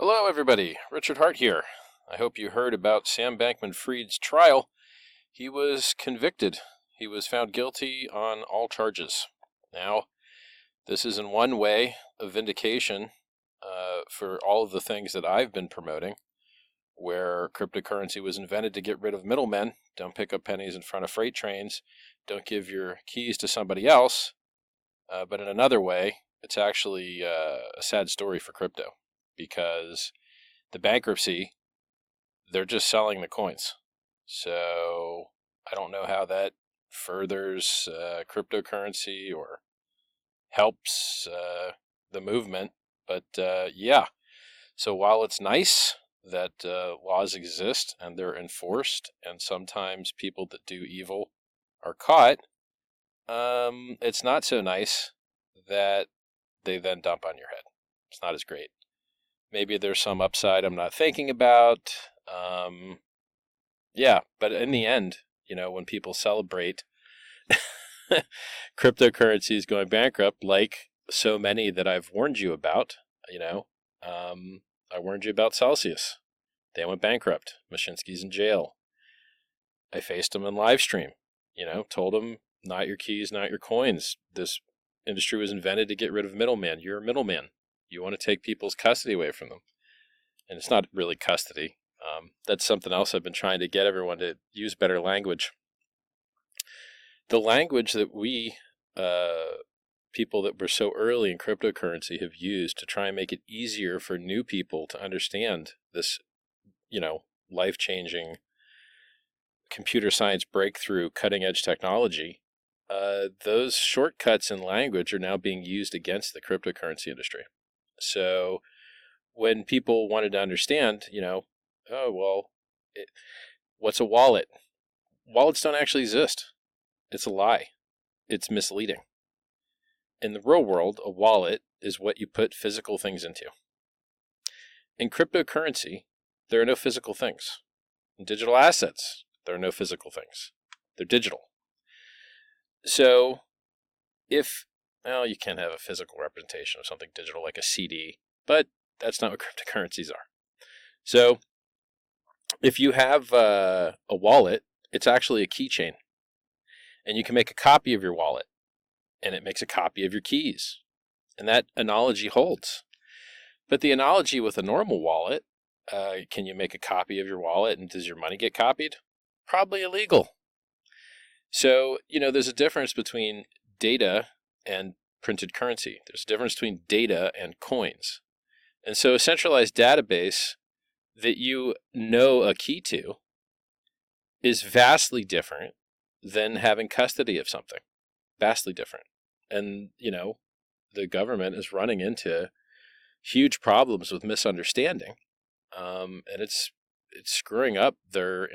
Hello, everybody. Richard Hart here. I hope you heard about Sam Bankman-Fried's trial. He was convicted. He was found guilty on all charges. Now, this is in one way a vindication for all of the things that I've been promoting, where cryptocurrency was invented to get rid of middlemen. Don't pick up pennies in front of freight trains. Don't give your keys to somebody else. But in another way, it's actually a sad story for crypto, because the bankruptcy, they're just selling the coins. So I don't know how that furthers cryptocurrency or helps the movement. But yeah, so while it's nice that laws exist and they're enforced, and sometimes people that do evil are caught, it's not so nice that they then dump on your head. It's not as great. Maybe there's some upside I'm not thinking about. Yeah, but in the end, when people celebrate cryptocurrencies going bankrupt, like so many that I've warned you about, I warned you about Celsius. They went bankrupt. Mashinsky's in jail. I faced them in live stream, told them, not your keys, not your coins. This industry was invented to get rid of middlemen. You're a middleman. You want to take people's custody away from them. And it's not really custody. That's something else I've been trying to get everyone to use better language. The language that we, people that were so early in cryptocurrency, have used to try and make it easier for new people to understand this, life-changing computer science breakthrough, cutting-edge technology, those shortcuts in language are now being used against the cryptocurrency industry. So when people wanted to understand, what's a wallet? Wallets don't actually exist. It's a lie. It's misleading. In the real world, a wallet is what you put physical things into. In cryptocurrency, there are no physical things. In digital assets, there are no physical things. They're digital. So you can have a physical representation of something digital like a CD, but that's not what cryptocurrencies are. So if you have a wallet, it's actually a keychain. And you can make a copy of your wallet, and it makes a copy of your keys. And that analogy holds. But the analogy with a normal wallet, can you make a copy of your wallet, and does your money get copied? Probably illegal. So, there's a difference between data and printed currency. There's a difference between data and coins. And so a centralized database that you know a key to is vastly different than having custody of something. Vastly different. And, the government is running into huge problems with misunderstanding. And it's screwing up their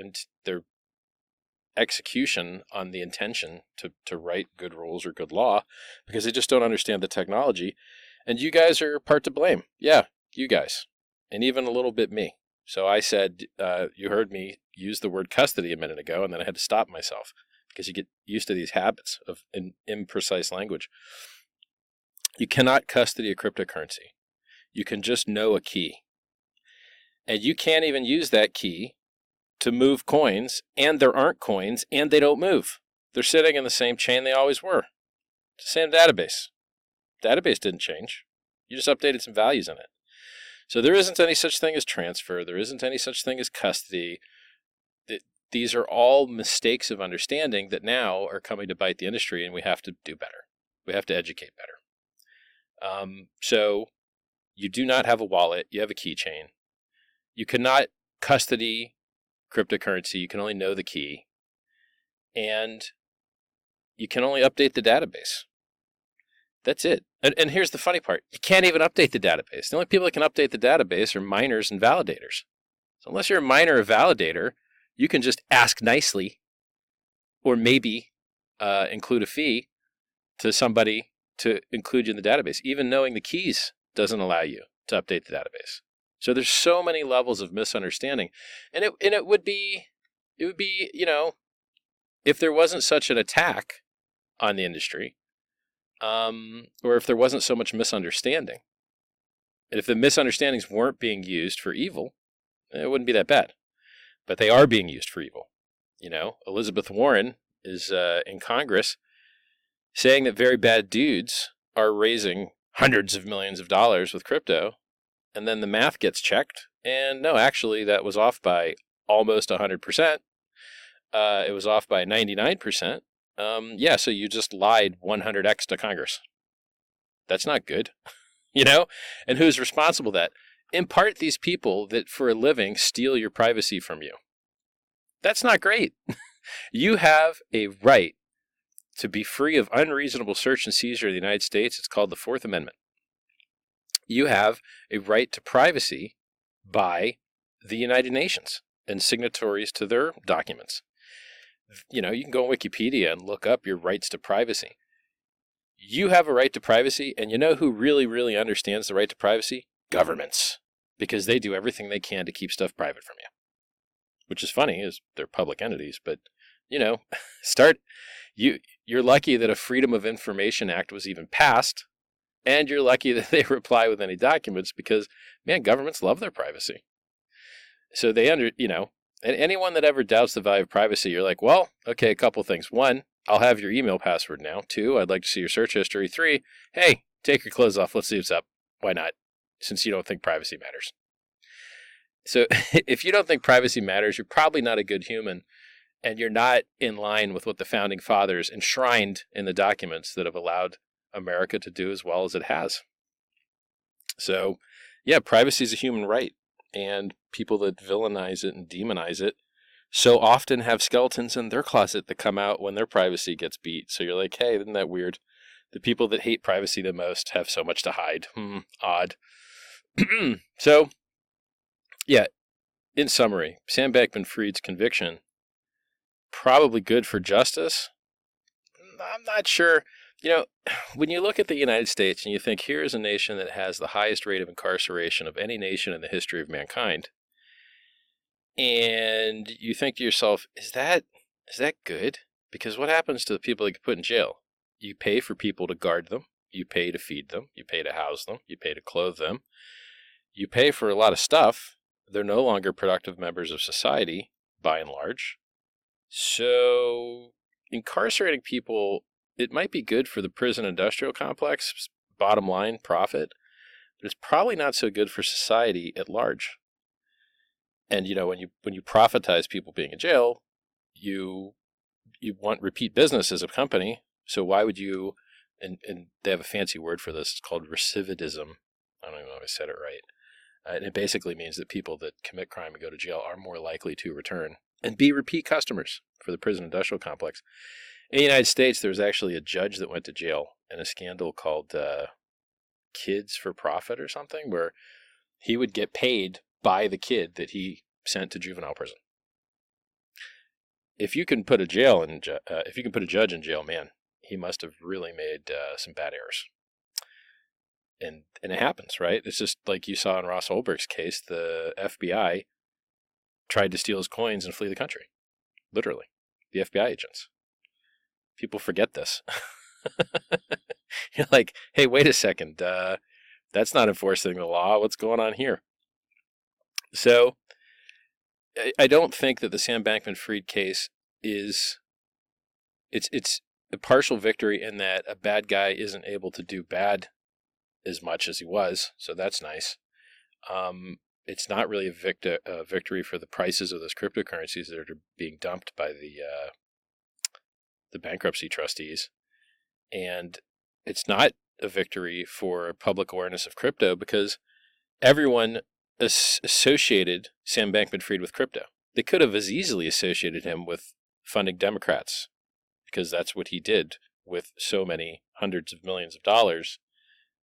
execution on the intention to write good rules or good law, because they just don't understand the technology. And you guys are part to blame. Yeah, you guys. And even a little bit me. So I said, you heard me use the word custody a minute ago, and then I had to stop myself, because you get used to these habits of imprecise language. You cannot custody a cryptocurrency. You can just know a key. And you can't even use that key to move coins, and there aren't coins, and they don't move. They're sitting in the same chain they always were. It's the same database. Database didn't change. You just updated some values in it. So there isn't any such thing as transfer. There isn't any such thing as custody. These are all mistakes of understanding that now are coming to bite the industry, and we have to do better. We have to educate better. So you do not have a wallet. You have a keychain. You cannot custody cryptocurrency. You can only know the key. And you can only update the database. That's it. And here's the funny part. You can't even update the database. The only people that can update the database are miners and validators. So unless you're a miner or validator, you can just ask nicely, or maybe include a fee to somebody to include you in the database. Even knowing the keys doesn't allow you to update the database. So there's so many levels of misunderstanding. And it would be, if there wasn't such an attack on the industry, or if there wasn't so much misunderstanding, And if the misunderstandings weren't being used for evil, it wouldn't be that bad. But they are being used for evil. Elizabeth Warren is in Congress saying that very bad dudes are raising hundreds of millions of dollars with crypto, and then the math gets checked, and no, actually, that was off by almost 100%. It was off by 99%. So you just lied 100x to Congress. That's not good, And who's responsible for that? In part, these people that for a living steal your privacy from you. That's not great. You have a right to be free of unreasonable search and seizure in the United States. It's called the Fourth Amendment. You have a right to privacy by the United Nations and signatories to their documents. You can go on Wikipedia and look up your rights to privacy. You have a right to privacy, and you know who really, really understands the right to privacy? Governments, because they do everything they can to keep stuff private from you. Which is funny, is they're public entities, but you're lucky that a Freedom of Information Act was even passed, and you're lucky that they reply with any documents because, man, governments love their privacy. So and anyone that ever doubts the value of privacy, you're like, well, okay, a couple things. One, I'll have your email password now. Two, I'd like to see your search history. Three, hey, take your clothes off. Let's see what's up. Why not? Since you don't think privacy matters. So if you don't think privacy matters, you're probably not a good human, and you're not in line with what the founding fathers enshrined in the documents that have allowed America to do as well as it has. So, yeah, privacy is a human right, and people that villainize it and demonize it so often have skeletons in their closet that come out when their privacy gets beat. So you're like, hey, isn't that weird? The people that hate privacy the most have so much to hide. Odd. So, yeah, in summary, Sam Bankman-Fried's conviction, probably good for justice. I'm not sure. When you look at the United States and you think, here is a nation that has the highest rate of incarceration of any nation in the history of mankind, and you think to yourself, is that good? Because what happens to the people that get put in jail? You pay for people to guard them. You pay to feed them. You pay to house them. You pay to clothe them. You pay for a lot of stuff. They're no longer productive members of society, by and large. So incarcerating people, it might be good for the prison industrial complex, bottom line, profit, but it's probably not so good for society at large. And, when you profitize people being in jail, you want repeat business as a company. So why would you, and they have a fancy word for this, it's called recidivism. I don't even know if I said it right. And it basically means that people that commit crime and go to jail are more likely to return and be repeat customers for the prison industrial complex. In the United States, there was actually a judge that went to jail in a scandal called Kids for Profit or something, where he would get paid by the kid that he sent to juvenile prison. If you can put a judge in jail, man, he must have really made some bad errors. And it happens, right? It's just like you saw in Ross Ulbricht's case. The FBI tried to steal his coins and flee the country. Literally. The FBI agents. People forget this. You're like, hey, wait a second. That's not enforcing the law. What's going on here? So I don't think that the Sam Bankman-Fried case it's a partial victory in that a bad guy isn't able to do bad as much as he was. So that's nice. It's not really a victory for the prices of those cryptocurrencies that are being dumped by the bankruptcy trustees. And it's not a victory for public awareness of crypto because everyone associated Sam Bankman-Fried with crypto. They could have as easily associated him with funding Democrats because that's what he did with so many hundreds of millions of dollars.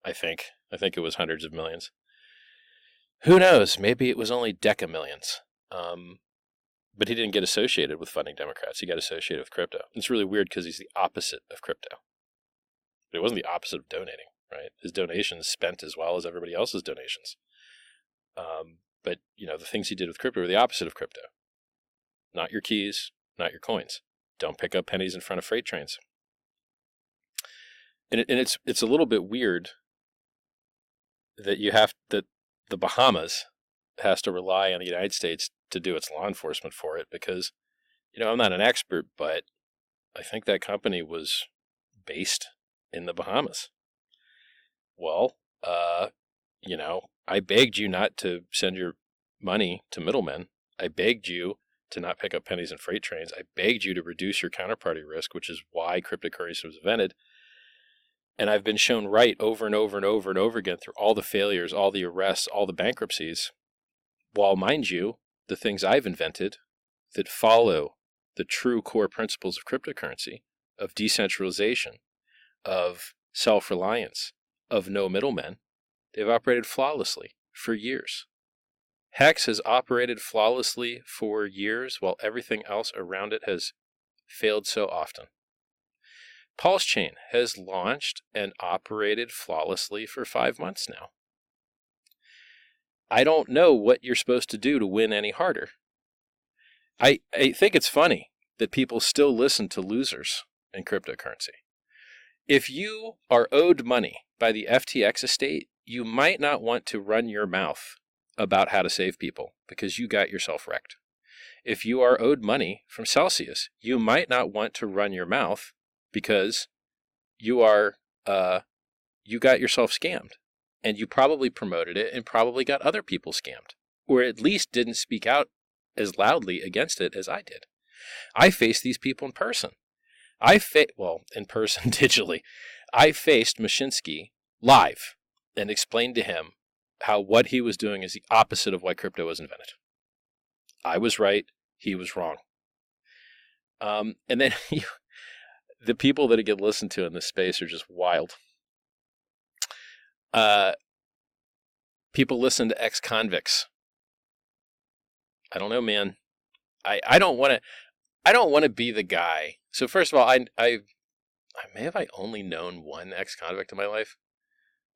I think it was hundreds of millions. Who knows? Maybe it was only decamillions. But he didn't get associated with funding Democrats. He got associated with crypto. It's really weird because he's the opposite of crypto. But it wasn't the opposite of donating, right? His donations spent as well as everybody else's donations. But, the things he did with crypto were the opposite of crypto. Not your keys, not your coins. Don't pick up pennies in front of freight trains. And it's a little bit weird that the Bahamas has to rely on the United States to do its law enforcement for it because, I'm not an expert, but I think that company was based in the Bahamas. Well, I begged you not to send your money to middlemen. I begged you to not pick up pennies in freight trains. I begged you to reduce your counterparty risk, which is why cryptocurrency was invented. And I've been shown right over and over and over and over again through all the failures, all the arrests, all the bankruptcies. While, mind you, the things I've invented that follow the true core principles of cryptocurrency, of decentralization, of self-reliance, of no middlemen, they've operated flawlessly for years. Hex has operated flawlessly for years while everything else around it has failed so often. Pulse Chain has launched and operated flawlessly for 5 months now. I don't know what you're supposed to do to win any harder. I think it's funny that people still listen to losers in cryptocurrency. If you are owed money by the FTX estate, you might not want to run your mouth about how to save people because you got yourself wrecked. If you are owed money from Celsius, you might not want to run your mouth because you got yourself scammed and you probably promoted it and probably got other people scammed, or at least didn't speak out as loudly against it as I did. I faced these people in person. In person digitally. I faced Mashinsky live and explained to him how what he was doing is the opposite of why crypto was invented. I was right. He was wrong. And then the people that get listened to in this space are just wild. People listen to ex-convicts. I don't know, man. I don't want to be the guy. So first of all, I may have only known one ex-convict in my life.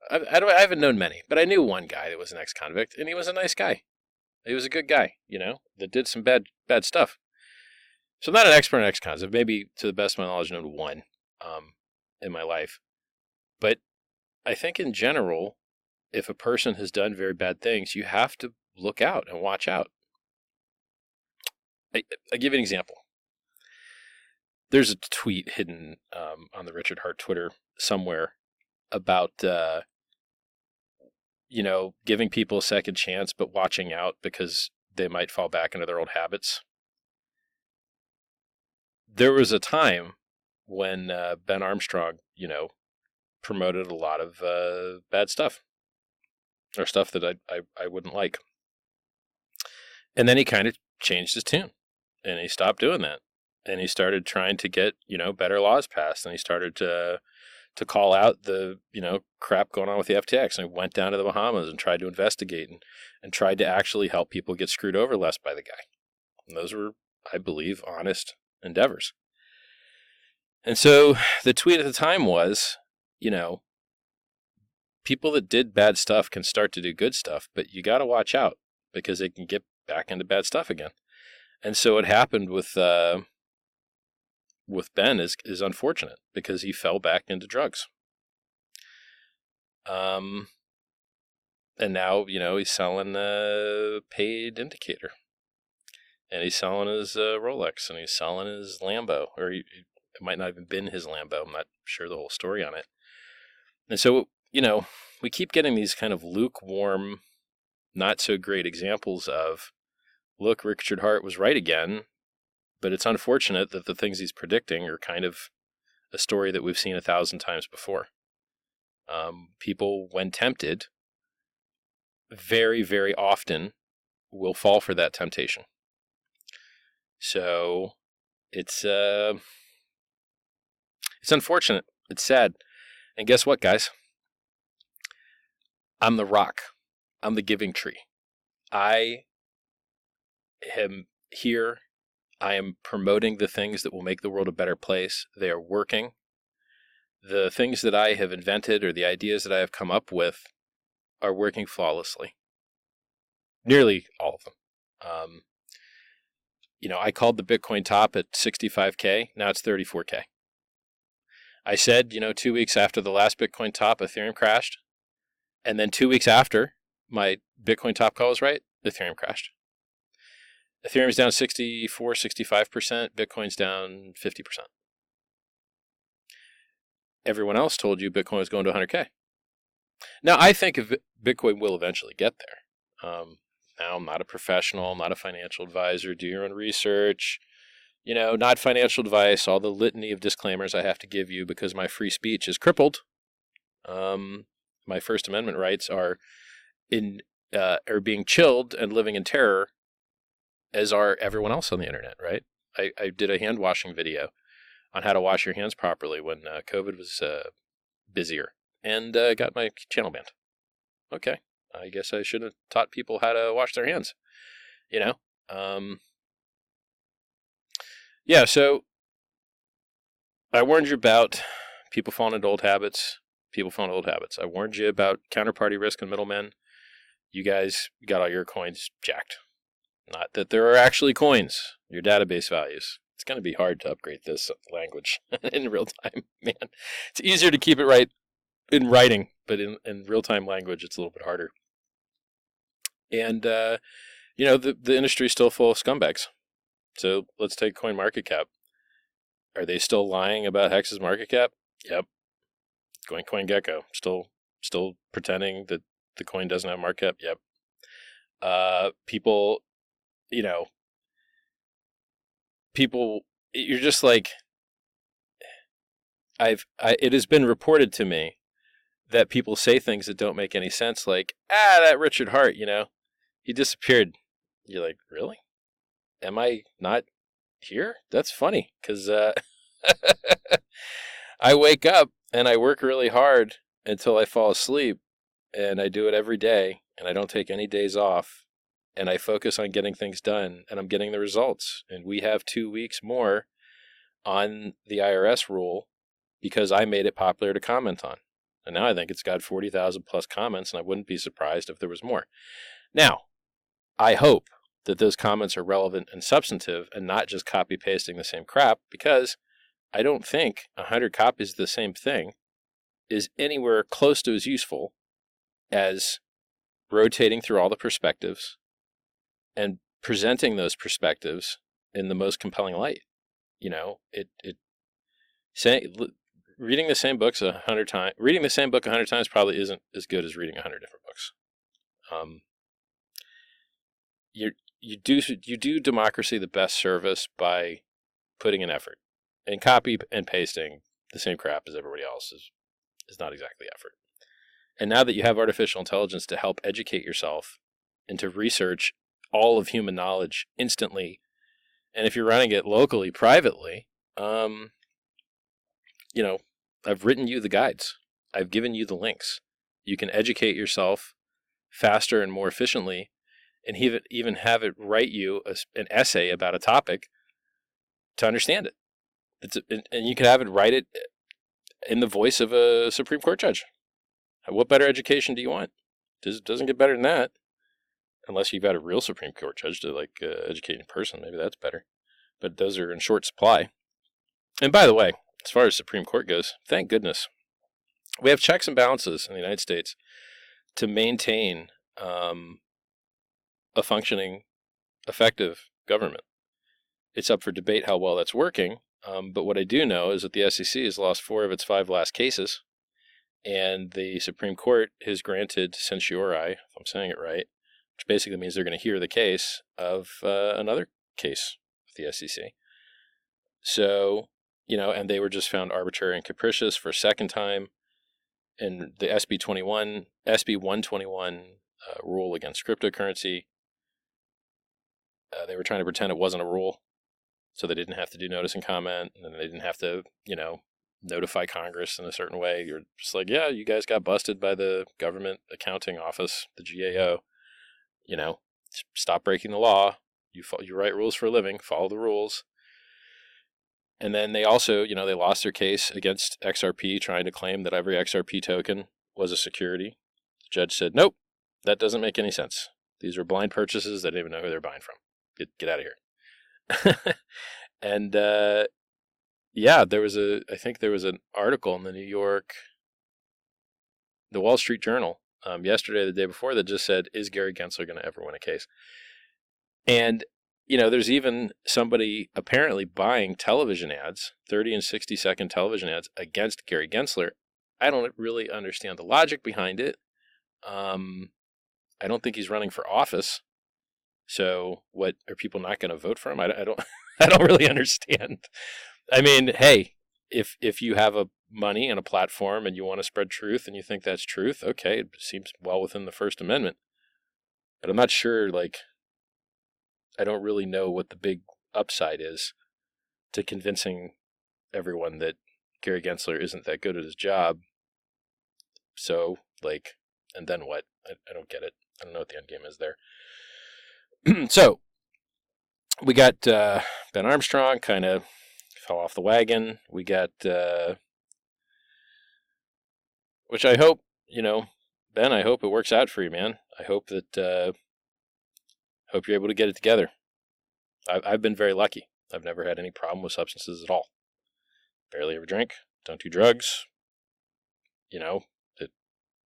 I haven't known many, but I knew one guy that was an ex-convict, and he was a nice guy. He was a good guy, that did some bad stuff. So I'm not an expert on ex-cons. I've maybe, to the best of my knowledge, known one in my life. But I think in general, if a person has done very bad things, you have to look out and watch out. I give you an example. There's a tweet hidden on the Richard Hart Twitter somewhere about, giving people a second chance, but watching out because they might fall back into their old habits. There was a time when Ben Armstrong, promoted a lot of bad stuff or stuff that I wouldn't like. And then he kind of changed his tune and he stopped doing that. And he started trying to get, better laws passed. And he started to call out the, crap going on with the FTX. And he went down to the Bahamas and tried to investigate and tried to actually help people get screwed over less by the guy. And those were, I believe, honest endeavors. And so the tweet at the time was, people that did bad stuff can start to do good stuff, but you got to watch out because they can get back into bad stuff again. And so what happened with Ben is unfortunate because he fell back into drugs. And now, he's selling a paid indicator. And he's selling his Rolex and he's selling his Lambo. Or it might not have been his Lambo. I'm not sure the whole story on it. And so, we keep getting these kind of lukewarm, not so great examples of, look, Richard Hart was right again. But it's unfortunate that the things he's predicting are kind of a story that we've seen 1,000 times before. People, when tempted, very, very often will fall for that temptation. So it's unfortunate. It's sad. And guess what, guys? I'm the rock. I'm the giving tree. I am here. I am promoting the things that will make the world a better place. They are working. The things that I have invented or the ideas that I have come up with are working flawlessly. Nearly all of them. I called the Bitcoin top at 65K. Now it's 34K. I said, 2 weeks after the last Bitcoin top, Ethereum crashed. And then 2 weeks after my Bitcoin top call was right, Ethereum crashed. Ethereum's down 64, 65%. Bitcoin's down 50%. Everyone else told you Bitcoin was going to 100K. Now, I think Bitcoin will eventually get there. Now, I'm not a professional, I'm not a financial advisor. Do your own research. Not financial advice, all the litany of disclaimers I have to give you because my free speech is crippled. My First Amendment rights are being chilled and living in terror, as are everyone else on the internet, right? I did a hand washing video on how to wash your hands properly when COVID was busier, and got my channel banned. Okay, I guess I should have taught people how to wash their hands. Yeah, so I warned you about people falling into old habits. I warned you about counterparty risk and middlemen. You guys got all your coins jacked. Not that there are actually coins, your database values. It's going to be hard to upgrade this language in real time, man. It's easier to keep it right in writing, but in real-time language, it's a little bit harder. And, the industry is still full of scumbags. So let's take CoinMarketCap. Are they still lying about Hex's market cap? Yep. CoinGecko, still pretending that the coin doesn't have market cap? Yep. People, you're just like, it has been reported to me that people say things that don't make any sense, like, that Richard Hart, he disappeared. You're like, really? Am I not here? That's funny, because I wake up and I work really hard until I fall asleep, and I do it every day, and I don't take any days off, and I focus on getting things done, and I'm getting the results. And we have 2 weeks more on the IRS rule because I made it popular to comment on. And now I think it's got 40,000 plus comments, and I wouldn't be surprised if there was more. Now, I hope that those comments are relevant and substantive and not just copy pasting the same crap, because I don't think 100 copies of the same thing is anywhere close to as useful as rotating through all the perspectives and presenting those perspectives in the most compelling light. Reading the same book 100 times probably isn't as good as reading 100 different books. You do democracy the best service by putting in effort, and copy and pasting the same crap as everybody else is not exactly effort. And now that you have artificial intelligence to help educate yourself and to research all of human knowledge instantly, and if you're running it locally, privately, I've written you the guides. I've given you the links. You can educate yourself faster and more efficiently, and even have it write you an essay about a topic to understand it. And you can have it write it in the voice of a Supreme Court judge. What better education do you want? Doesn't get better than that, unless you've got a real Supreme Court judge to educate in person. Maybe that's better, but those are in short supply. And by the way, as far as Supreme Court goes, thank goodness we have checks and balances in the United States to maintain a functioning, effective government. It's up for debate how well that's working, but what I do know is that the SEC has lost 4 of its 5 last cases, and the Supreme Court has granted certiorari, if I'm saying it right, which basically means they're going to hear the case of another case with the SEC. So, and they were just found arbitrary and capricious for a second time. And the SB 121 rule against cryptocurrency, they were trying to pretend it wasn't a rule, so they didn't have to do notice and comment, and they didn't have to, notify Congress in a certain way. You're just like, yeah, you guys got busted by the Government Accounting Office, the GAO. Stop breaking the law. You write rules for a living. Follow the rules. And then they also, they lost their case against XRP, trying to claim that every XRP token was a security. The judge said, nope, that doesn't make any sense. These are blind purchases. They don't even know who they're buying from. Get out of here. And I think there was an article in the Wall Street Journal yesterday or the day before that just said, is Gary Gensler going to ever win a case? And, there's even somebody apparently buying television ads, 30 and 60-second television ads against Gary Gensler. I don't really understand the logic behind it. I don't think he's running for office. So what, are people not going to vote for him? I don't I don't really understand. I mean, hey, if you have a money and a platform and you want to spread truth and you think that's truth, okay, it seems well within the First Amendment. But I'm not sure, I don't really know what the big upside is to convincing everyone that Gary Gensler isn't that good at his job. So, and then what? I don't get it. I don't know what the end game is there. So, we got Ben Armstrong kind of fell off the wagon. We got, which I hope, Ben, I hope it works out for you, man. I hope that, hope you're able to get it together. I've been very lucky. I've never had any problem with substances at all. Barely ever drink. Don't do drugs.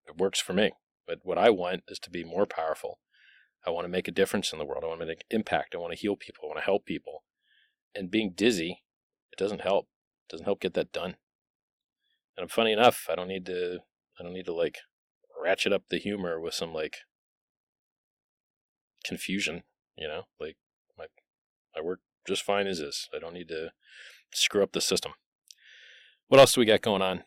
It works for me. But what I want is to be more powerful. I want to make a difference in the world. I want to make an impact. I want to heal people. I want to help people. And being dizzy, it doesn't help. It doesn't help get that done. And funny enough, I don't need to ratchet up the humor with some confusion, I work just fine as is. I don't need to screw up the system. What else do we got going on?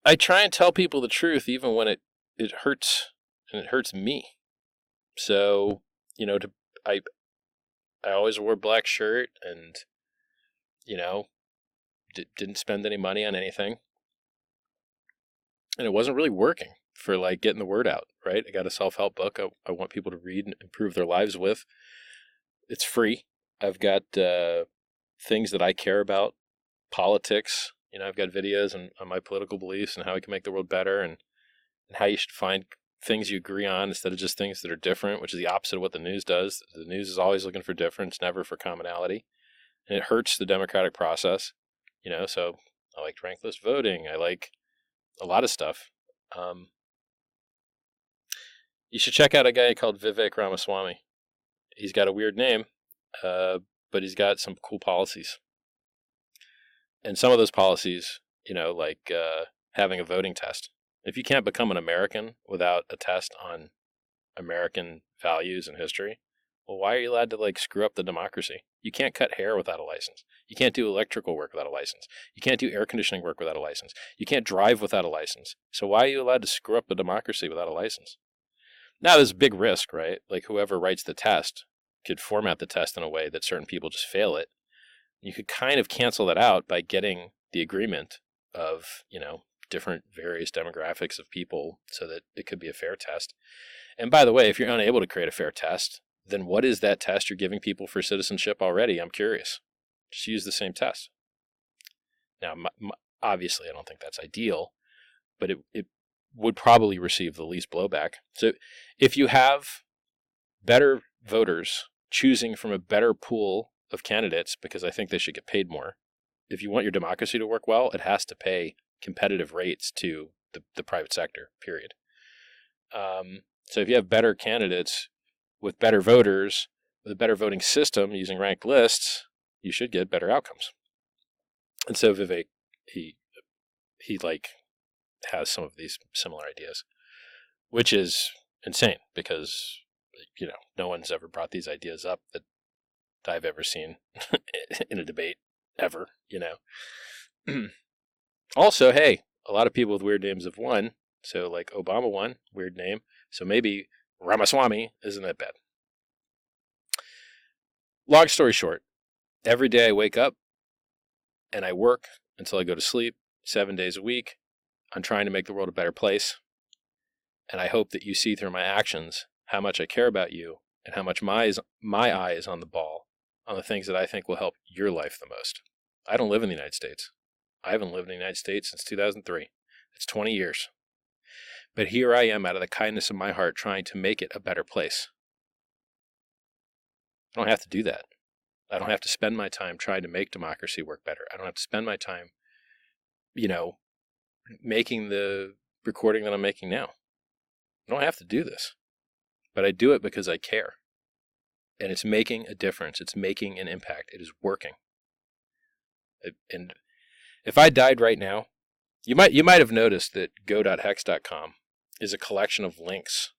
I try and tell people the truth even when it hurts, and it hurts me. So, I always wore a black shirt and, didn't spend any money on anything. And it wasn't really working for getting the word out, right? I got a self-help book I want people to read and improve their lives with. It's free. I've got things that I care about, politics. I've got videos on my political beliefs and how we can make the world better, and how you should find things you agree on instead of just things that are different, which is the opposite of what the news does. The news is always looking for difference, never for commonality. And it hurts the democratic process, so I like ranked list voting. I like a lot of stuff. You should check out a guy called Vivek Ramaswamy. He's got a weird name, but he's got some cool policies. And some of those policies, having a voting test. If you can't become an American without a test on American values and history, well, why are you allowed to screw up the democracy? You can't cut hair without a license. You can't do electrical work without a license. You can't do air conditioning work without a license. You can't drive without a license. So why are you allowed to screw up the democracy without a license? Now, there's a big risk, right? Whoever writes the test could format the test in a way that certain people just fail it. You could kind of cancel that out by getting the agreement of, different various demographics of people so that it could be a fair test. And by the way, if you're unable to create a fair test, then what is that test you're giving people for citizenship already? I'm curious. Just use the same test. Now, obviously, I don't think that's ideal, but it would probably receive the least blowback. So if you have better voters choosing from a better pool of candidates, because I think they should get paid more. If you want your democracy to work well, it has to pay competitive rates to the private sector, period. So if you have better candidates with better voters, with a better voting system using ranked lists, you should get better outcomes. And so Vivek, he has some of these similar ideas, which is insane because, no one's ever brought these ideas up that I've ever seen in a debate ever, Also, hey, a lot of people with weird names have won. So Obama won, weird name. So maybe Ramaswamy isn't that bad. Long story short, every day I wake up and I work until I go to sleep 7 days a week. I'm trying to make the world a better place. And I hope that you see through my actions how much I care about you and how much my eye is on the ball, on the things that I think will help your life the most. I don't live in the United States. I haven't lived in the United States since 2003. It's 20 years. But here I am out of the kindness of my heart trying to make it a better place. I don't have to do that. I don't have to spend my time trying to make democracy work better. I don't have to spend my time, making the recording that I'm making now. I don't have to do this, but I do it because I care. And it's making a difference. It's making an impact. It is working. And if I died right now, you might have noticed that go.hex.com is a collection of links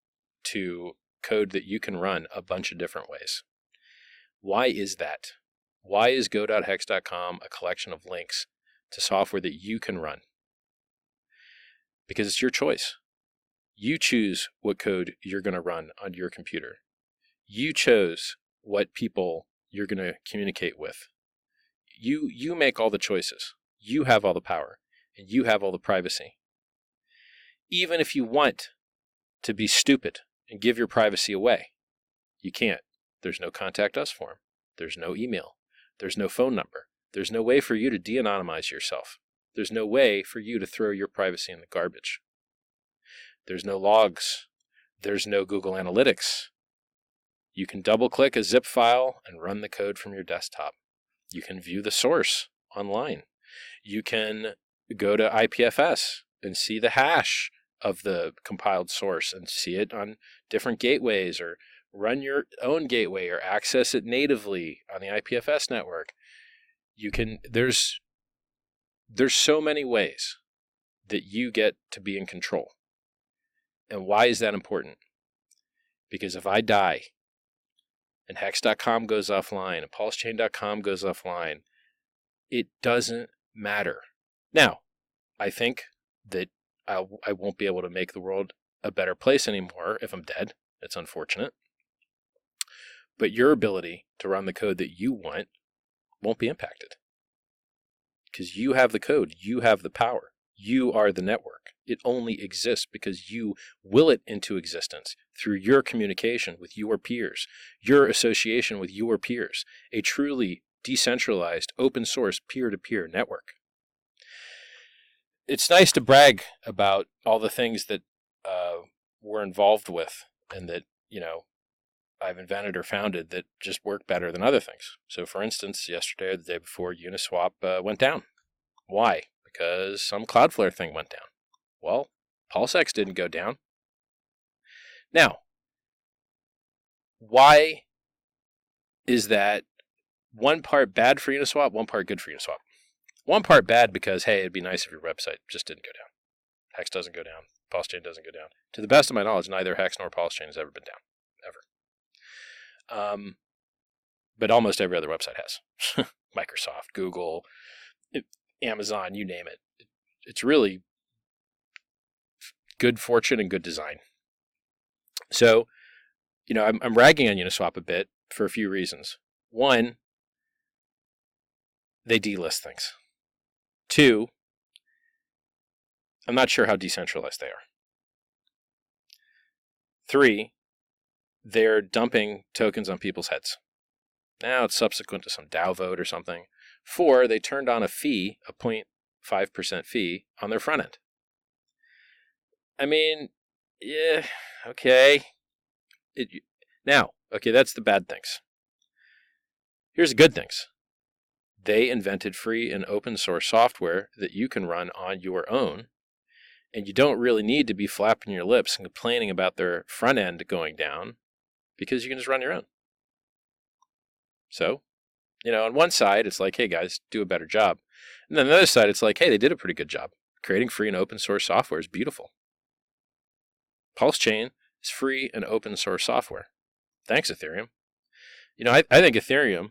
to code that you can run a bunch of different ways. Why is that? Why is go.hex.com a collection of links to software that you can run? Because it's your choice. You choose what code you're going to run on your computer. You chose what people you're going to communicate with. You make all the choices. You have all the power, and you have all the privacy. Even if you want to be stupid and give your privacy away, you can't. There's no contact us form. There's no email. There's no phone number. There's no way for you to de-anonymize yourself. There's no way for you to throw your privacy in the garbage. There's no logs. There's no Google Analytics. You can double-click a zip file and run the code from your desktop. You can view the source online. You can go to IPFS and see the hash of the compiled source and see it on different gateways, or run your own gateway or access it natively on the IPFS network. You can, there's so many ways that you get to be in control. And why is that important? Because if I die and Hex.com goes offline and PulseChain.com goes offline, it doesn't matter. Now, I think that I won't be able to make the world a better place anymore if I'm dead. It's unfortunate. But your ability to run the code that you want won't be impacted. Because you have the code. You have the power. You are the network. It only exists because you will it into existence through your communication with your peers, your association with your peers, a truly decentralized, open source, peer-to-peer network. It's nice to brag about all the things that we're involved with and that, I've invented or founded that just work better than other things. So for instance, yesterday or the day before, Uniswap went down. Why? Because some Cloudflare thing went down. Well, PulseX didn't go down. Now, why is that one part bad for Uniswap, one part good for Uniswap? One part bad because, hey, it'd be nice if your website just didn't go down. Hex doesn't go down. PulseChain doesn't go down. To the best of my knowledge, neither Hex nor PulseChain has ever been down. Ever. But almost every other website has. Microsoft, Google, Amazon, you name it. It's really good fortune and good design. So, I'm ragging on Uniswap a bit for a few reasons. One, they delist things. Two, I'm not sure how decentralized they are. Three, they're dumping tokens on people's heads. Now it's subsequent to some DAO vote or something. Four, they turned on a fee, a 0.5% fee on their front end. I mean, yeah, okay. That's the bad things. Here's the good things. They invented free and open source software that you can run on your own, and you don't really need to be flapping your lips and complaining about their front end going down, because you can just run your own. So, on one side, it's like, hey guys, do a better job. And then on the other side, it's like, hey, they did a pretty good job. Creating free and open source software is beautiful. PulseChain is free and open source software. Thanks, Ethereum. I think Ethereum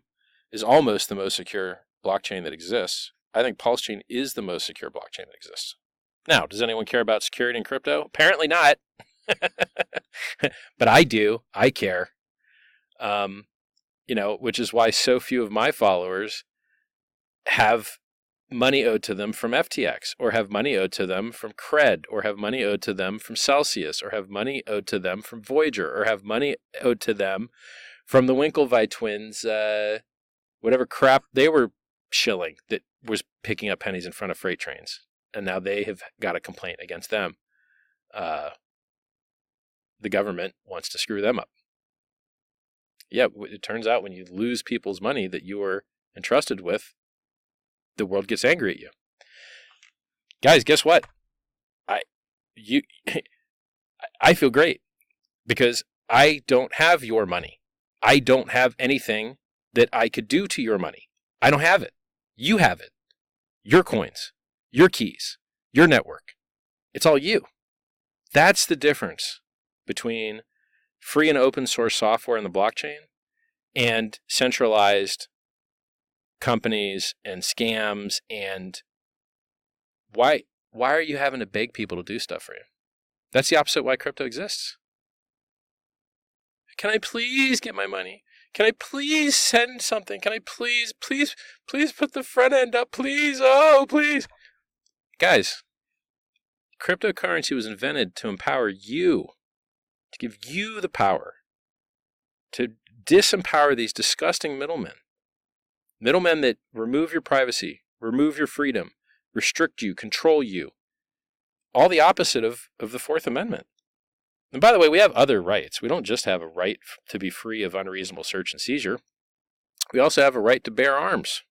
is almost the most secure blockchain that exists. I think PulseChain is the most secure blockchain that exists. Now, does anyone care about security in crypto? Apparently not. But I do. I care. Which is why so few of my followers have money owed to them from FTX, or have money owed to them from Cred, or have money owed to them from Celsius, or have money owed to them from Voyager, or have money owed to them from the Winklevi twins, whatever crap they were shilling that was picking up pennies in front of freight trains. And now they have got a complaint against them. The government wants to screw them up. Yeah, it turns out when you lose people's money that you were entrusted with, the world gets angry at you. Guys, guess what? I feel great because I don't have your money. I don't have anything that I could do to your money. I don't have it. You have it. Your coins, your keys, your network. It's all you. That's the difference between free and open source software in the blockchain and centralized companies and scams. And why are you having to beg people to do stuff for you? That's the opposite of why crypto exists. Can I please get my money? Can I please send something? Can I please put the front end up, please? Oh, please. Guys, cryptocurrency was invented to empower you, to give you the power to disempower these disgusting middlemen. Middlemen that remove your privacy, remove your freedom, restrict you, control you. All the opposite of the Fourth Amendment. And by the way, we have other rights. We don't just have a right to be free of unreasonable search and seizure. We also have a right to bear arms.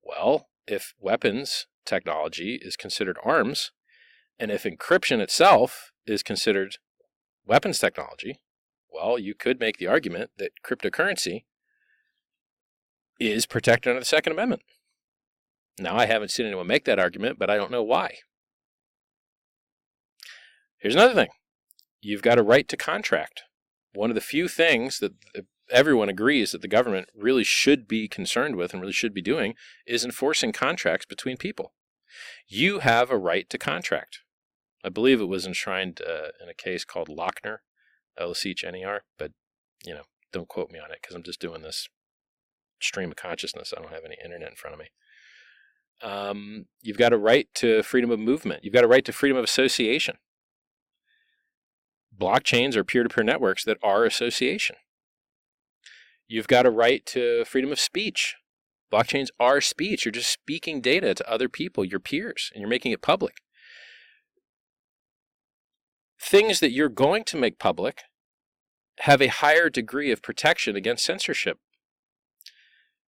Well, if weapons technology is considered arms, and if encryption itself is considered weapons technology, well, you could make the argument that cryptocurrency is protected under the Second Amendment. Now, I haven't seen anyone make that argument, but I don't know why. Here's another thing. You've got a right to contract. One of the few things that everyone agrees that the government really should be concerned with and really should be doing is enforcing contracts between people. You have a right to contract. I believe it was enshrined in a case called Lochner, L-C-H-N-E-R, but, don't quote me on it because I'm just doing this stream of consciousness. I don't have any internet in front of me. You've got a right to freedom of movement. You've got a right to freedom of association. Blockchains are peer-to-peer networks that are association. You've got a right to freedom of speech. Blockchains are speech. You're just speaking data to other people, your peers, and you're making it public. Things that you're going to make public have a higher degree of protection against censorship.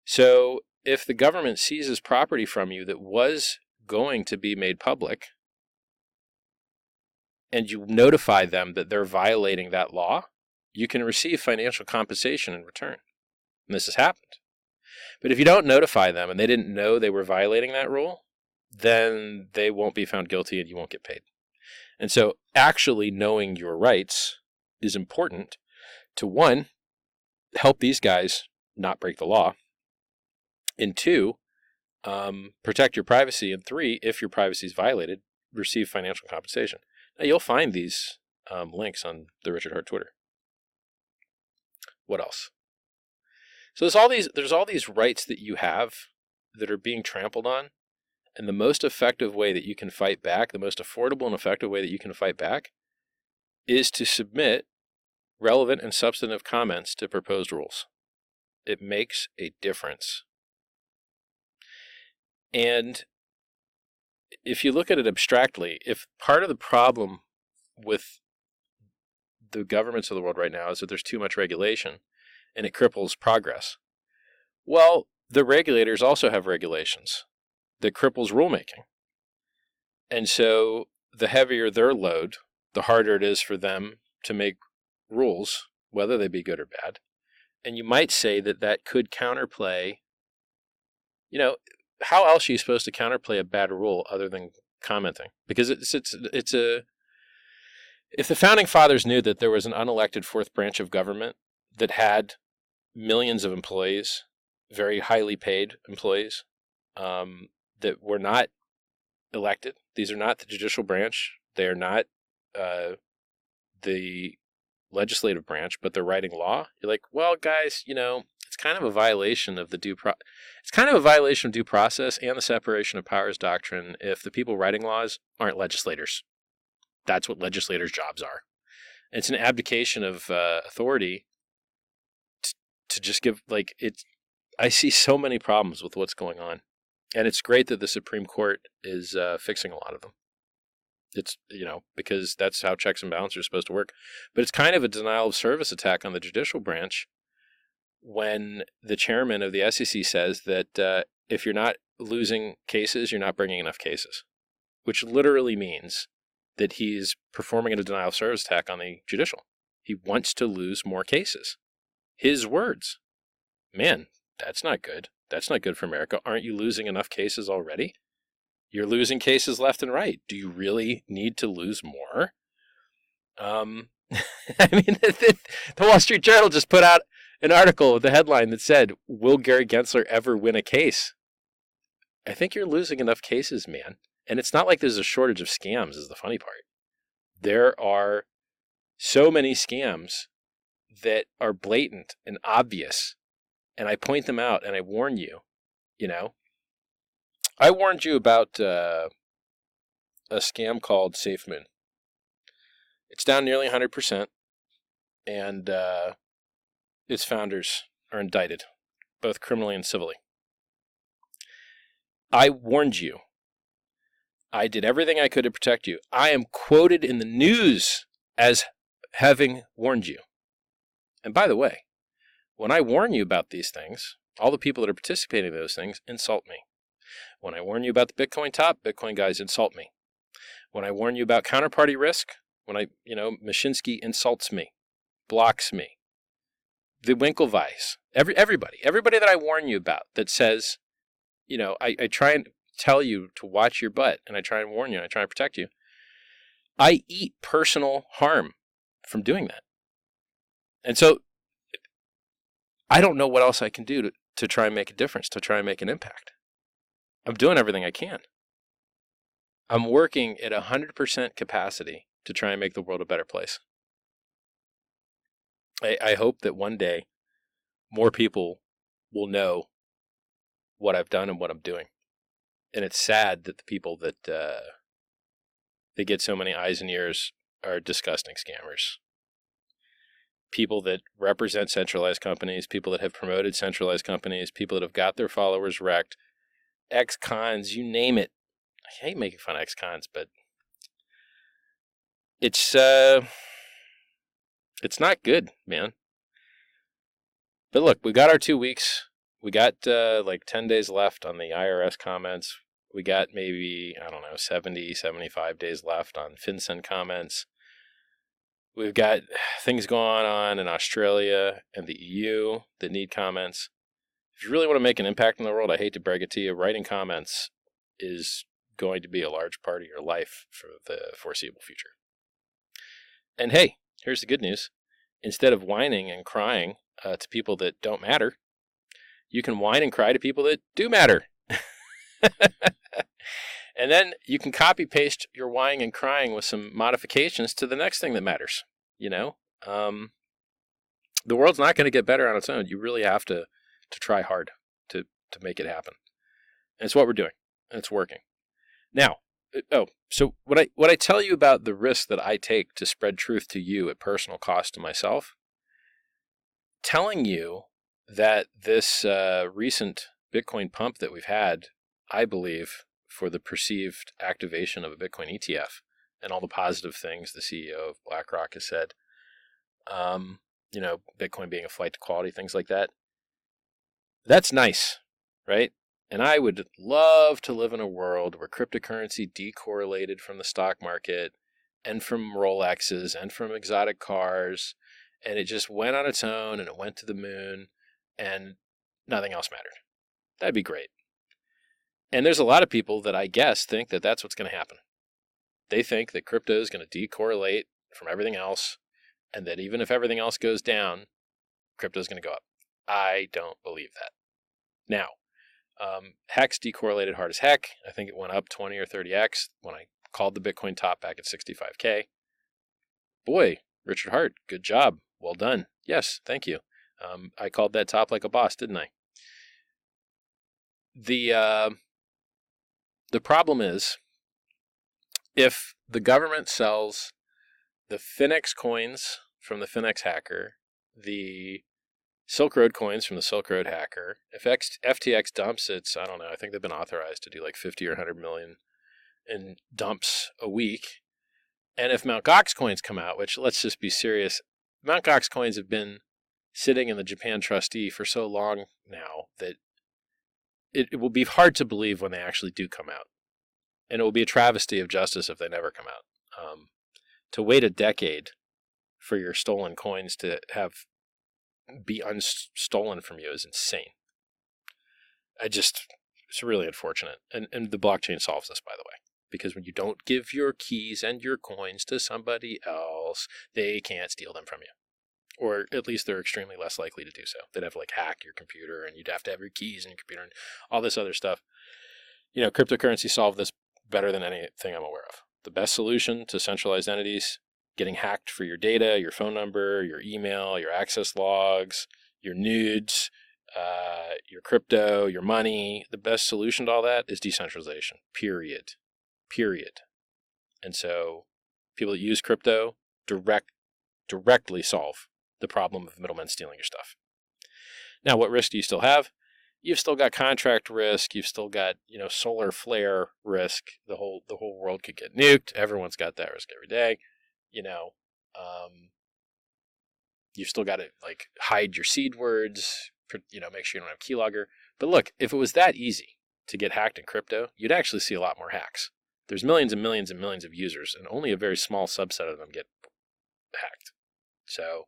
So if the government seizes property from you that was going to be made public, and you notify them that they're violating that law, you can receive financial compensation in return. And this has happened. But if you don't notify them and they didn't know they were violating that rule, then they won't be found guilty and you won't get paid. And so actually knowing your rights is important to, one, help these guys not break the law, and two, protect your privacy, and three, if your privacy is violated, receive financial compensation. Now, you'll find these links on the Richard Heart Twitter. What else? So there's all these rights that you have that are being trampled on, and the most effective way that you can fight back, the most affordable and effective way that you can fight back, is to submit relevant and substantive comments to proposed rules. It makes a difference. And if you look at it abstractly, if part of the problem with the governments of the world right now is that there's too much regulation and it cripples progress, well, the regulators also have regulations that cripples rulemaking. And so the heavier their load, the harder it is for them to make rules, whether they be good or bad. And you might say that that could counterplay, how else are you supposed to counterplay a bad rule other than commenting? Because if the founding fathers knew that there was an unelected fourth branch of government that had millions of employees, very highly paid employees, that were not elected, these are not the judicial branch, they are not the legislative branch, but they're writing law. You're like, well, guys, it's kind of a violation of due process and the separation of powers doctrine if the people writing laws aren't legislators. That's what legislators' jobs are. It's an abdication of authority to just give, I see so many problems with what's going on. And it's great that the Supreme Court is fixing a lot of them. It's, because that's how checks and balances are supposed to work. But it's kind of a denial of service attack on the judicial branch when the chairman of the SEC says that if you're not losing cases, you're not bringing enough cases, which literally means that he's performing a denial of service attack on the judicial. He wants to lose more cases. His words. Man, that's not good. That's not good for America. Aren't you losing enough cases already? You're losing cases left and right. Do you really need to lose more? I mean, the Wall Street Journal just put out an article with the headline that said, "Will Gary Gensler ever win a case?" I think you're losing enough cases, man. And it's not like there's a shortage of scams, is the funny part. There are so many scams that are blatant and obvious. And I point them out and I warn you, you know. I warned you about a scam called SafeMoon. It's down nearly 100%. And its founders are indicted, both criminally and civilly. I warned you. I did everything I could to protect you. I am quoted in the news as having warned you. And by the way, when I warn you about these things, all the people that are participating in those things insult me. When I warn you about the Bitcoin top, Bitcoin guys insult me. When I warn you about counterparty risk, Mashinsky insults me, blocks me. The Winklevice, everybody that I warn you about that says, I try and tell you to watch your butt, and I try and warn you, and I try and protect you. I eat personal harm from doing that. And so I don't know what else I can do to try and make a difference, to try and make an impact. I'm doing everything I can. I'm working at 100% capacity to try and make the world a better place. I hope that one day more people will know what I've done and what I'm doing. And it's sad that the people that they get so many eyes and ears are disgusting scammers. People that represent centralized companies, people that have promoted centralized companies, people that have got their followers wrecked, ex-cons, you name it. I hate making fun of ex-cons, but it's not good, man. But look, we got our 2 weeks. We got 10 days left on the IRS comments. We got maybe, 70, 75 days left on FinCEN comments. We've got things going on in Australia and the EU that need comments. If you really want to make an impact in the world, I hate to break it to you, writing comments is going to be a large part of your life for the foreseeable future. And hey, here's the good news. Instead of whining and crying to people that don't matter, you can whine and cry to people that do matter. And then you can copy paste your whining and crying with some modifications to the next thing that matters. The world's not going to get better on its own. You really have to try hard to make it happen. And it's what we're doing. And it's working. Now, so what I tell you about the risk that I take to spread truth to you at personal cost to myself, telling you that this recent Bitcoin pump that we've had, I believe, for the perceived activation of a Bitcoin ETF and all the positive things the CEO of BlackRock has said, Bitcoin being a flight to quality, things like that. That's nice, right? And I would love to live in a world where cryptocurrency decorrelated from the stock market and from Rolexes and from exotic cars, and it just went on its own and it went to the moon and nothing else mattered. That'd be great. And there's a lot of people that I guess think that that's what's going to happen. They think that crypto is going to decorrelate from everything else, and that even if everything else goes down, crypto is going to go up. I don't believe that. Now, Hex decorrelated hard as heck. I think it went up 20 or 30x when I called the Bitcoin top back at 65K. Boy, Richard Hart, good job. Well done. Yes, thank you. I called that top like a boss, didn't I? The problem is, if the government sells the Finex coins from the Finex hacker, the Silk Road coins from the Silk Road hacker, if FTX dumps its, I don't know, I think they've been authorized to do like 50 or 100 million in dumps a week. And if Mt. Gox coins come out, which let's just be serious, Mt. Gox coins have been sitting in the Japan trustee for so long now that it will be hard to believe when they actually do come out. And it will be a travesty of justice if they never come out. To wait a decade for your stolen coins to be unstolen from you is insane. It's really unfortunate. And the blockchain solves this, by the way, because when you don't give your keys and your coins to somebody else, they can't steal them from you. Or at least they're extremely less likely to do so. They'd have to hack your computer, and you'd have to have your keys in your computer and all this other stuff. Cryptocurrency solved this better than anything I'm aware of. The best solution to centralized entities getting hacked for your data, your phone number, your email, your access logs, your nudes, your crypto, your money. The best solution to all that is decentralization, period. And so people that use crypto directly solve the problem of middlemen stealing your stuff. Now, what risk do you still have? You've still got contract risk. You've still got, solar flare risk. The whole world could get nuked. Everyone's got that risk every day. You've still got to hide your seed words, make sure you don't have keylogger. But look, if it was that easy to get hacked in crypto, you'd actually see a lot more hacks. There's millions and millions and millions of users, and only a very small subset of them get hacked. So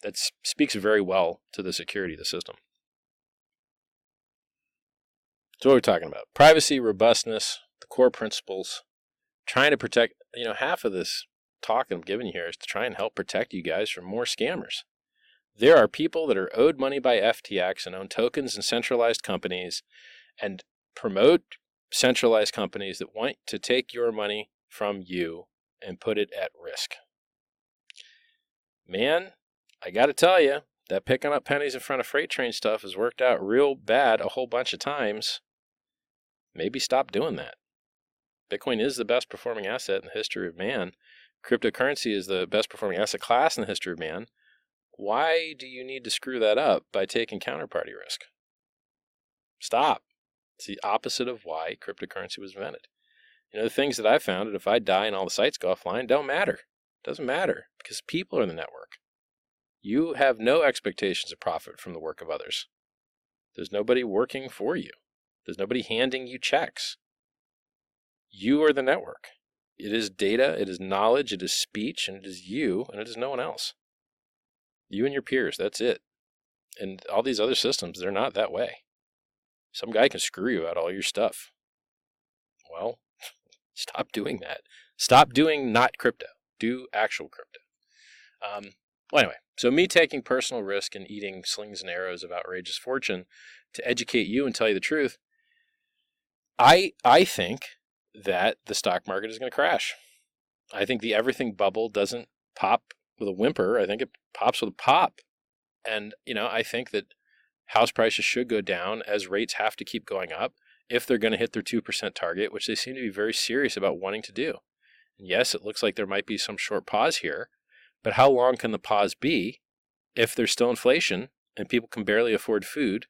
that speaks very well to the security of the system. So what are we talking about? Privacy, robustness, the core principles, trying to protect, half of this talk I'm giving you here is to try and help protect you guys from more scammers. There are people that are owed money by FTX and own tokens in centralized companies and promote centralized companies that want to take your money from you and put it at risk. Man, I got to tell you, that picking up pennies in front of freight train stuff has worked out real bad a whole bunch of times. Maybe stop doing that. Bitcoin is the best performing asset in the history of man. Cryptocurrency is the best performing asset class in the history of man. Why do you need to screw that up by taking counterparty risk? Stop. It's the opposite of why cryptocurrency was invented. The things that I found, that if I die and all the sites go offline, don't matter. Doesn't matter because people are in the network. You have no expectations of profit from the work of others. There's nobody working for you. There's nobody handing you checks. You are the network. It is data, it is knowledge, it is speech, and it is you, and it is no one else. You and your peers, that's it. And all these other systems, they're not that way. Some guy can screw you out all your stuff. Well, stop doing that. Stop doing not crypto. Do actual crypto. Well, anyway, so me taking personal risk and eating slings and arrows of outrageous fortune to educate you and tell you the truth, I think that the stock market is going to crash. I think the everything bubble doesn't pop with a whimper. I think it pops with a pop. And, I think that house prices should go down as rates have to keep going up if they're going to hit their 2% target, which they seem to be very serious about wanting to do. And yes, it looks like there might be some short pause here, but how long can the pause be if there's still inflation and people can barely afford food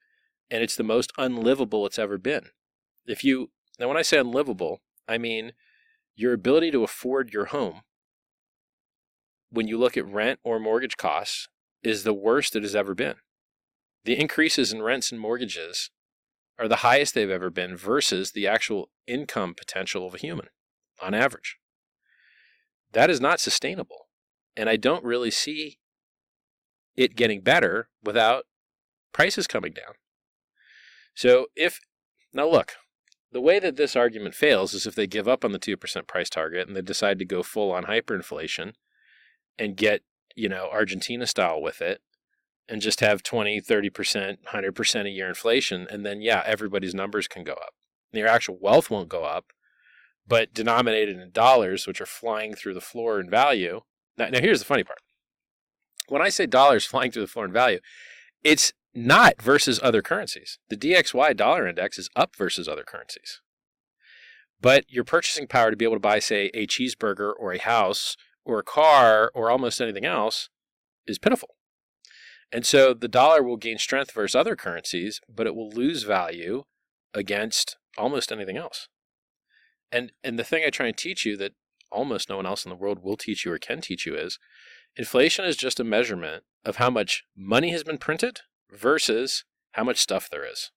and it's the most unlivable it's ever been? Now when I say unlivable, I mean your ability to afford your home when you look at rent or mortgage costs is the worst it has ever been. The increases in rents and mortgages are the highest they've ever been versus the actual income potential of a human on average. That is not sustainable. And I don't really see it getting better without prices coming down. So now look, the way that this argument fails is if they give up on the 2% price target and they decide to go full on hyperinflation and get, Argentina style with it and just have 20, 30%, 100% a year inflation. And then, everybody's numbers can go up. Their actual wealth won't go up, but denominated in dollars, which are flying through the floor in value. Now here's the funny part. When I say dollars flying through the floor in value, it's not versus other currencies. The DXY dollar index is up versus other currencies. But your purchasing power to be able to buy, say, a cheeseburger or a house or a car or almost anything else is pitiful. And so the dollar will gain strength versus other currencies, but it will lose value against almost anything else. And the thing I try and teach you that almost no one else in the world will teach you or can teach you is inflation is just a measurement of how much money has been printed versus how much stuff there is.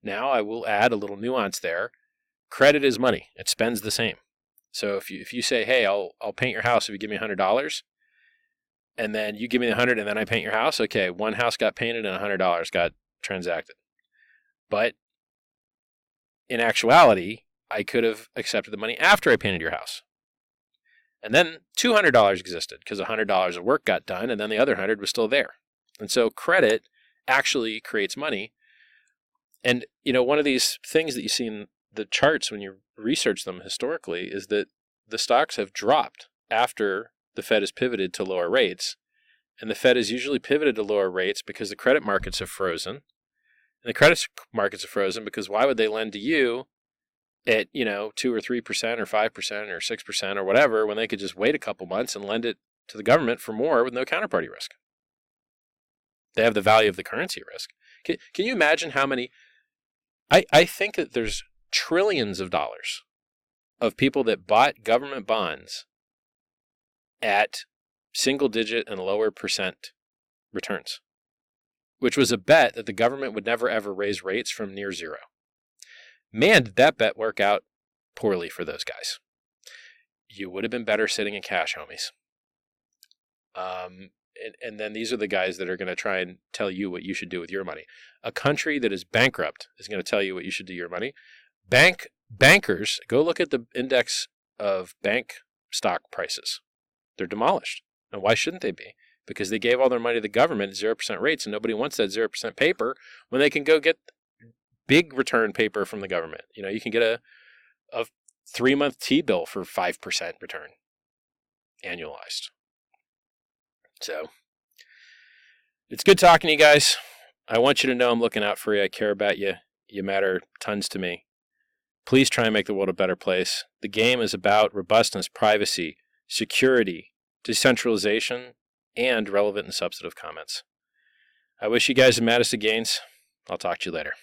Now, I will add a little nuance there. Credit is money. It spends the same. So if you say, hey, I'll paint your house if you give me $100, and then you give me the 100 and then I paint your house, okay, one house got painted and $100 got transacted. But in actuality, I could have accepted the money after I painted your house. And then $200 existed because $100 of work got done, and then the other 100 was still there. And so credit actually creates money. And, one of these things that you see in the charts when you research them historically is that the stocks have dropped after the Fed has pivoted to lower rates. And the Fed has usually pivoted to lower rates because the credit markets have frozen. And the credit markets are frozen because why would they lend to you at, 2 or 3% or 5% or 6% or whatever when they could just wait a couple months and lend it to the government for more with no counterparty risk? They have the value of the currency risk. Can you imagine how many? I think that there's trillions of dollars of people that bought government bonds at single digit and lower percent returns, which was a bet that the government would never ever raise rates from near zero. Man, did that bet work out poorly for those guys. You would have been better sitting in cash, homies. And then these are the guys that are going to try and tell you what you should do with your money. A country that is bankrupt is going to tell you what you should do with your money. Bankers, go look at the index of bank stock prices. They're demolished. And why shouldn't they be? Because they gave all their money to the government at 0% rates, and nobody wants that 0% paper when they can go get big return paper from the government. You can get a 3-month T-bill for 5% return annualized. So it's good talking to you guys. I want you to know I'm looking out for you. I care about you. You matter tons to me. Please try and make the world a better place. The game is about robustness, privacy, security, decentralization, and relevant and substantive comments. I wish you guys the maddest of gains. I'll talk to you later.